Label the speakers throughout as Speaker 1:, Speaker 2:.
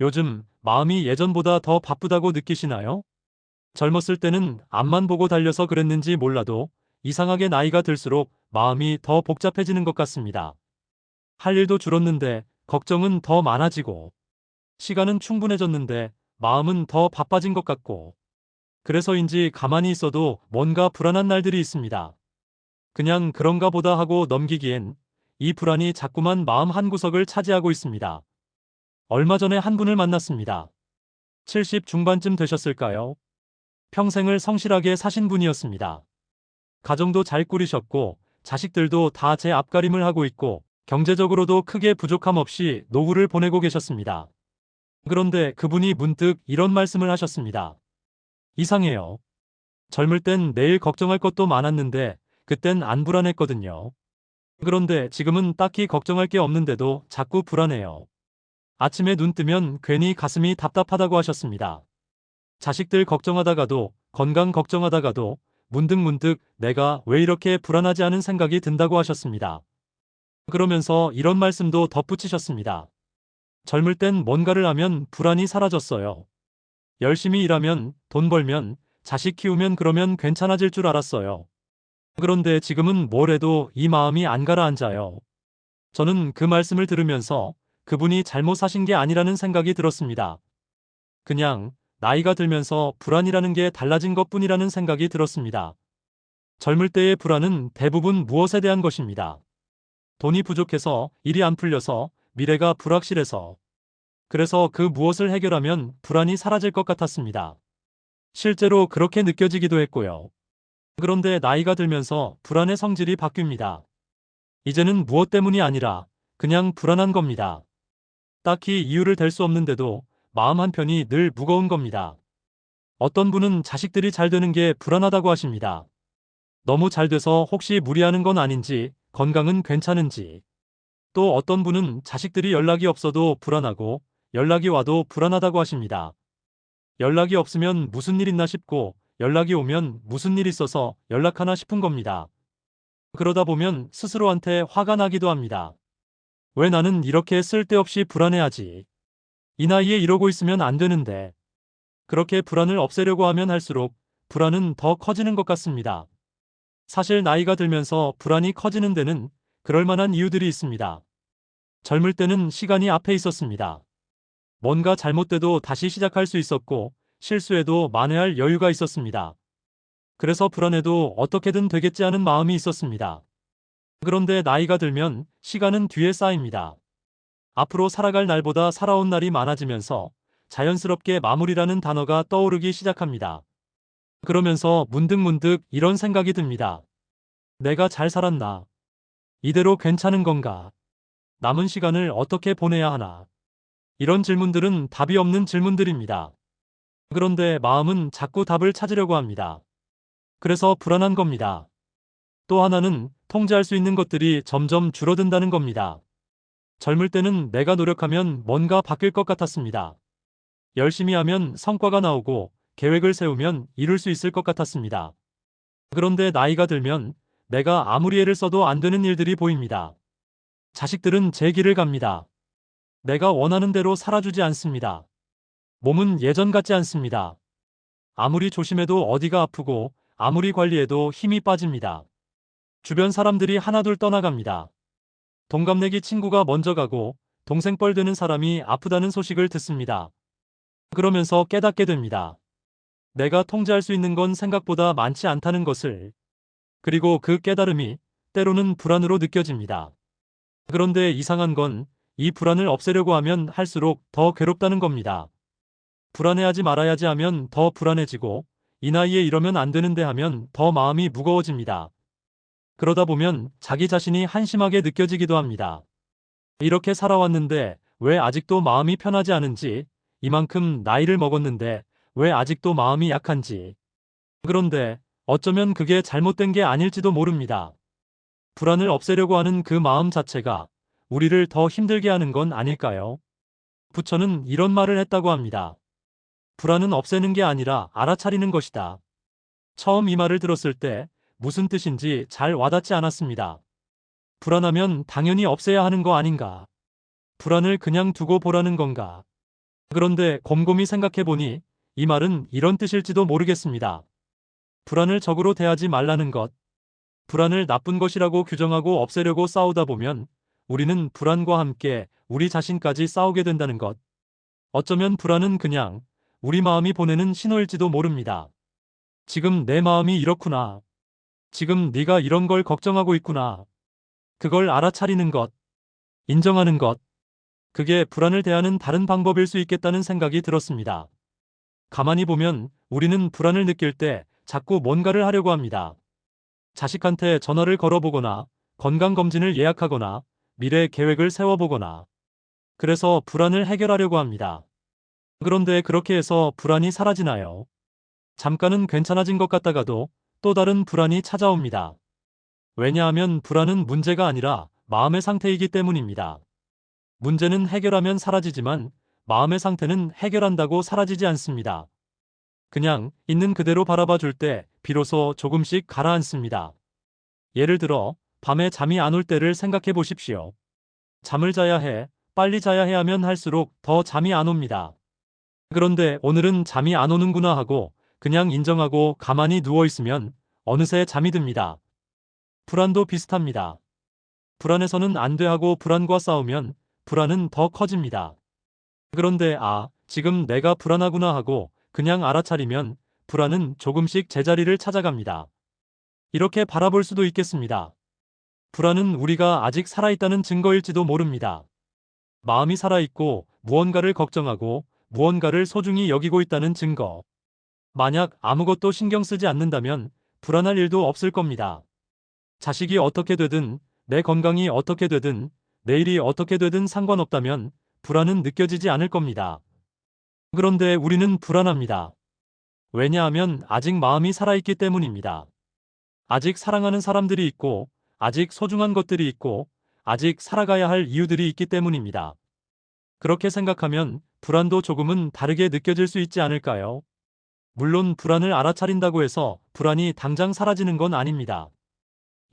Speaker 1: 요즘 마음이 예전보다 더 바쁘다고 느끼시나요? 젊었을 때는 앞만 보고 달려서 그랬는지 몰라도 이상하게 나이가 들수록 마음이 더 복잡해지는 것 같습니다. 할 일도 줄었는데 걱정은 더 많아지고 시간은 충분해졌는데 마음은 더 바빠진 것 같고 그래서인지 가만히 있어도 뭔가 불안한 날들이 있습니다. 그냥 그런가 보다 하고 넘기기엔 이 불안이 자꾸만 마음 한구석을 차지하고 있습니다. 얼마 전에 한 분을 만났습니다. 70 중반쯤 되셨을까요? 평생을 성실하게 사신 분이었습니다. 가정도 잘 꾸리셨고 자식들도 다 제 앞가림을 하고 있고 경제적으로도 크게 부족함 없이 노후를 보내고 계셨습니다. 그런데 그분이 문득 이런 말씀을 하셨습니다. 이상해요. 젊을 땐 내일 걱정할 것도 많았는데 그땐 안 불안했거든요. 그런데 지금은 딱히 걱정할 게 없는데도 자꾸 불안해요. 아침에 눈 뜨면 괜히 가슴이 답답하다고 하셨습니다. 자식들 걱정하다가도 건강 걱정하다가도 문득문득 내가 왜 이렇게 불안하지 않은 생각이 든다고 하셨습니다. 그러면서 이런 말씀도 덧붙이셨습니다. 젊을 땐 뭔가를 하면 불안이 사라졌어요. 열심히 일하면 돈 벌면 자식 키우면 그러면 괜찮아질 줄 알았어요. 그런데 지금은 뭘 해도 이 마음이 안 가라앉아요. 저는 그 말씀을 들으면서 그분이 잘못 사신 게 아니라는 생각이 들었습니다. 그냥 나이가 들면서 불안이라는 게 달라진 것뿐이라는 생각이 들었습니다. 젊을 때의 불안은 대부분 무엇에 대한 것입니다. 돈이 부족해서, 일이 안 풀려서, 미래가 불확실해서. 그래서 그 무엇을 해결하면 불안이 사라질 것 같았습니다. 실제로 그렇게 느껴지기도 했고요. 그런데 나이가 들면서 불안의 성질이 바뀝니다. 이제는 무엇 때문이 아니라 그냥 불안한 겁니다. 딱히 이유를 댈 수 없는데도 마음 한편이 늘 무거운 겁니다. 어떤 분은 자식들이 잘 되는 게 불안하다고 하십니다. 너무 잘 돼서 혹시 무리하는 건 아닌지, 건강은 괜찮은지. 또 어떤 분은 자식들이 연락이 없어도 불안하고 연락이 와도 불안하다고 하십니다. 연락이 없으면 무슨 일 있나 싶고 연락이 오면 무슨 일 있어서 연락하나 싶은 겁니다. 그러다 보면 스스로한테 화가 나기도 합니다. 왜 나는 이렇게 쓸데없이 불안해하지? 이 나이에 이러고 있으면 안 되는데. 그렇게 불안을 없애려고 하면 할수록 불안은 더 커지는 것 같습니다. 사실 나이가 들면서 불안이 커지는 데는 그럴 만한 이유들이 있습니다. 젊을 때는 시간이 앞에 있었습니다. 뭔가 잘못돼도 다시 시작할 수 있었고 실수해도 만회할 여유가 있었습니다. 그래서 불안해도 어떻게든 되겠지 하는 마음이 있었습니다. 그런데 나이가 들면 시간은 뒤에 쌓입니다. 앞으로 살아갈 날보다 살아온 날이 많아지면서 자연스럽게 마무리라는 단어가 떠오르기 시작합니다. 그러면서 문득문득 이런 생각이 듭니다. 내가 잘 살았나? 이대로 괜찮은 건가? 남은 시간을 어떻게 보내야 하나? 이런 질문들은 답이 없는 질문들입니다. 그런데 마음은 자꾸 답을 찾으려고 합니다. 그래서 불안한 겁니다. 또 하나는 통제할 수 있는 것들이 점점 줄어든다는 겁니다. 젊을 때는 내가 노력하면 뭔가 바뀔 것 같았습니다. 열심히 하면 성과가 나오고 계획을 세우면 이룰 수 있을 것 같았습니다. 그런데 나이가 들면 내가 아무리 애를 써도 안 되는 일들이 보입니다. 자식들은 제 길을 갑니다. 내가 원하는 대로 살아주지 않습니다. 몸은 예전 같지 않습니다. 아무리 조심해도 어디가 아프고 아무리 관리해도 힘이 빠집니다. 주변 사람들이 하나둘 떠나갑니다. 동갑내기 친구가 먼저 가고 동생 뻘 되는 사람이 아프다는 소식을 듣습니다. 그러면서 깨닫게 됩니다. 내가 통제할 수 있는 건 생각보다 많지 않다는 것을. 그리고 그 깨달음이 때로는 불안으로 느껴집니다. 그런데 이상한 건 이 불안을 없애려고 하면 할수록 더 괴롭다는 겁니다. 불안해하지 말아야지 하면 더 불안해지고 이 나이에 이러면 안 되는데 하면 더 마음이 무거워집니다. 그러다 보면 자기 자신이 한심하게 느껴지기도 합니다. 이렇게 살아왔는데 왜 아직도 마음이 편하지 않은지, 이만큼 나이를 먹었는데 왜 아직도 마음이 약한지. 그런데 어쩌면 그게 잘못된 게 아닐지도 모릅니다. 불안을 없애려고 하는 그 마음 자체가 우리를 더 힘들게 하는 건 아닐까요? 부처는 이런 말을 했다고 합니다. 불안은 없애는 게 아니라 알아차리는 것이다. 처음 이 말을 들었을 때 무슨 뜻인지 잘 와닿지 않았습니다. 불안하면 당연히 없애야 하는 거 아닌가? 불안을 그냥 두고 보라는 건가? 그런데 곰곰이 생각해보니 이 말은 이런 뜻일지도 모르겠습니다. 불안을 적으로 대하지 말라는 것. 불안을 나쁜 것이라고 규정하고 없애려고 싸우다 보면 우리는 불안과 함께 우리 자신까지 싸우게 된다는 것. 어쩌면 불안은 그냥 우리 마음이 보내는 신호일지도 모릅니다. 지금 내 마음이 이렇구나. 지금 네가 이런 걸 걱정하고 있구나. 그걸 알아차리는 것, 인정하는 것. 그게 불안을 대하는 다른 방법일 수 있겠다는 생각이 들었습니다. 가만히 보면 우리는 불안을 느낄 때 자꾸 뭔가를 하려고 합니다. 자식한테 전화를 걸어보거나 건강검진을 예약하거나 미래 계획을 세워보거나 그래서 불안을 해결하려고 합니다. 그런데 그렇게 해서 불안이 사라지나요? 잠깐은 괜찮아진 것 같다가도 또 다른 불안이 찾아옵니다. 왜냐하면 불안은 문제가 아니라 마음의 상태이기 때문입니다. 문제는 해결하면 사라지지만 마음의 상태는 해결한다고 사라지지 않습니다. 그냥 있는 그대로 바라봐 줄 때 비로소 조금씩 가라앉습니다. 예를 들어 밤에 잠이 안 올 때를 생각해 보십시오. 잠을 자야 해, 빨리 자야 해 하면 할수록 더 잠이 안 옵니다. 그런데 오늘은 잠이 안 오는구나 하고 그냥 인정하고 가만히 누워 있으면 어느새 잠이 듭니다. 불안도 비슷합니다. 불안해서는 안 돼 하고 불안과 싸우면 불안은 더 커집니다. 그런데 지금 내가 불안하구나 하고 그냥 알아차리면 불안은 조금씩 제자리를 찾아갑니다. 이렇게 바라볼 수도 있겠습니다. 불안은 우리가 아직 살아있다는 증거일지도 모릅니다. 마음이 살아있고 무언가를 걱정하고 무언가를 소중히 여기고 있다는 증거. 만약 아무것도 신경 쓰지 않는다면 불안할 일도 없을 겁니다. 자식이 어떻게 되든, 내 건강이 어떻게 되든, 내일이 어떻게 되든 상관없다면 불안은 느껴지지 않을 겁니다. 그런데 우리는 불안합니다. 왜냐하면 아직 마음이 살아있기 때문입니다. 아직 사랑하는 사람들이 있고, 아직 소중한 것들이 있고, 아직 살아가야 할 이유들이 있기 때문입니다. 그렇게 생각하면 불안도 조금은 다르게 느껴질 수 있지 않을까요? 물론 불안을 알아차린다고 해서 불안이 당장 사라지는 건 아닙니다.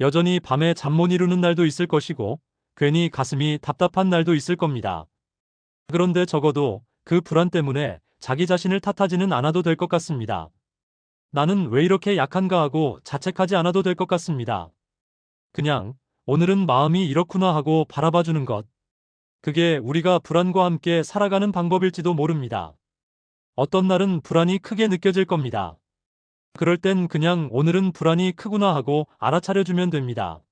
Speaker 1: 여전히 밤에 잠 못 이루는 날도 있을 것이고, 괜히 가슴이 답답한 날도 있을 겁니다. 그런데 적어도 그 불안 때문에 자기 자신을 탓하지는 않아도 될 것 같습니다. 나는 왜 이렇게 약한가 하고 자책하지 않아도 될 것 같습니다. 그냥 오늘은 마음이 이렇구나 하고 바라봐주는 것. 그게 우리가 불안과 함께 살아가는 방법일지도 모릅니다. 어떤 날은 불안이 크게 느껴질 겁니다. 그럴 땐 그냥 오늘은 불안이 크구나 하고 알아차려주면 됩니다.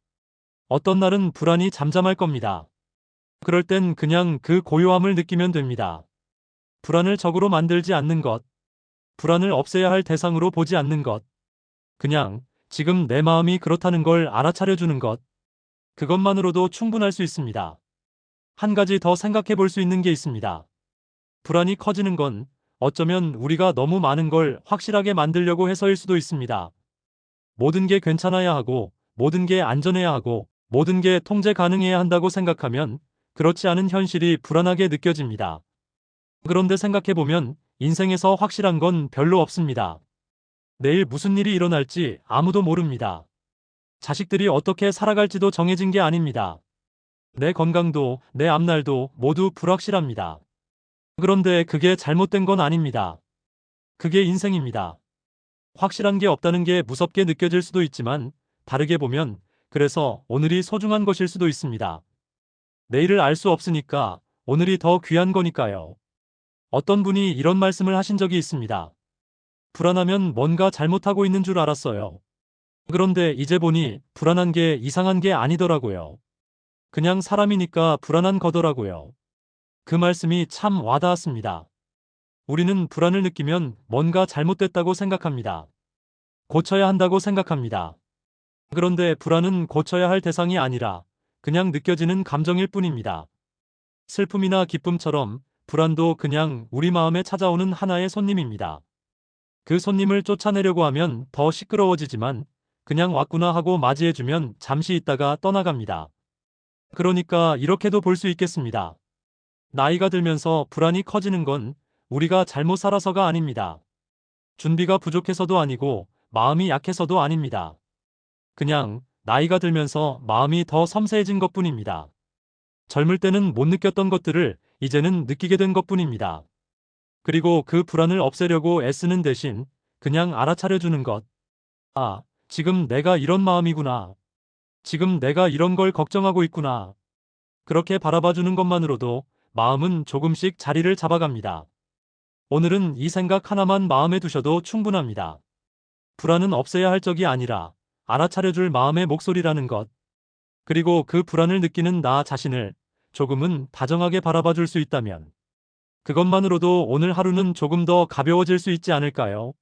Speaker 1: 어떤 날은 불안이 잠잠할 겁니다. 그럴 땐 그냥 그 고요함을 느끼면 됩니다. 불안을 적으로 만들지 않는 것. 불안을 없애야 할 대상으로 보지 않는 것. 그냥 지금 내 마음이 그렇다는 걸 알아차려주는 것. 그것만으로도 충분할 수 있습니다. 한 가지 더 생각해 볼 수 있는 게 있습니다. 불안이 커지는 건 어쩌면 우리가 너무 많은 걸 확실하게 만들려고 해서일 수도 있습니다. 모든 게 괜찮아야 하고, 모든 게 안전해야 하고, 모든 게 통제 가능해야 한다고 생각하면 그렇지 않은 현실이 불안하게 느껴집니다. 그런데 생각해보면 인생에서 확실한 건 별로 없습니다. 내일 무슨 일이 일어날지 아무도 모릅니다. 자식들이 어떻게 살아갈지도 정해진 게 아닙니다. 내 건강도 내 앞날도 모두 불확실합니다. 그런데 그게 잘못된 건 아닙니다. 그게 인생입니다. 확실한 게 없다는 게 무섭게 느껴질 수도 있지만 다르게 보면 그래서 오늘이 소중한 것일 수도 있습니다. 내일을 알 수 없으니까 오늘이 더 귀한 거니까요. 어떤 분이 이런 말씀을 하신 적이 있습니다. 불안하면 뭔가 잘못하고 있는 줄 알았어요. 그런데 이제 보니 불안한 게 이상한 게 아니더라고요. 그냥 사람이니까 불안한 거더라고요. 그 말씀이 참 와닿았습니다. 우리는 불안을 느끼면 뭔가 잘못됐다고 생각합니다. 고쳐야 한다고 생각합니다. 그런데 불안은 고쳐야 할 대상이 아니라 그냥 느껴지는 감정일 뿐입니다. 슬픔이나 기쁨처럼 불안도 그냥 우리 마음에 찾아오는 하나의 손님입니다. 그 손님을 쫓아내려고 하면 더 시끄러워지지만 그냥 왔구나 하고 맞이해주면 잠시 있다가 떠나갑니다. 그러니까 이렇게도 볼 수 있겠습니다. 나이가 들면서 불안이 커지는 건 우리가 잘못 살아서가 아닙니다. 준비가 부족해서도 아니고 마음이 약해서도 아닙니다. 그냥 나이가 들면서 마음이 더 섬세해진 것뿐입니다. 젊을 때는 못 느꼈던 것들을 이제는 느끼게 된 것뿐입니다. 그리고 그 불안을 없애려고 애쓰는 대신 그냥 알아차려주는 것. 아, 지금 내가 이런 마음이구나. 지금 내가 이런 걸 걱정하고 있구나. 그렇게 바라봐주는 것만으로도 마음은 조금씩 자리를 잡아갑니다. 오늘은 이 생각 하나만 마음에 두셔도 충분합니다. 불안은 없애야 할 적이 아니라 알아차려줄 마음의 목소리라는 것. 그리고 그 불안을 느끼는 나 자신을 조금은 다정하게 바라봐 줄 수 있다면 그것만으로도 오늘 하루는 조금 더 가벼워질 수 있지 않을까요?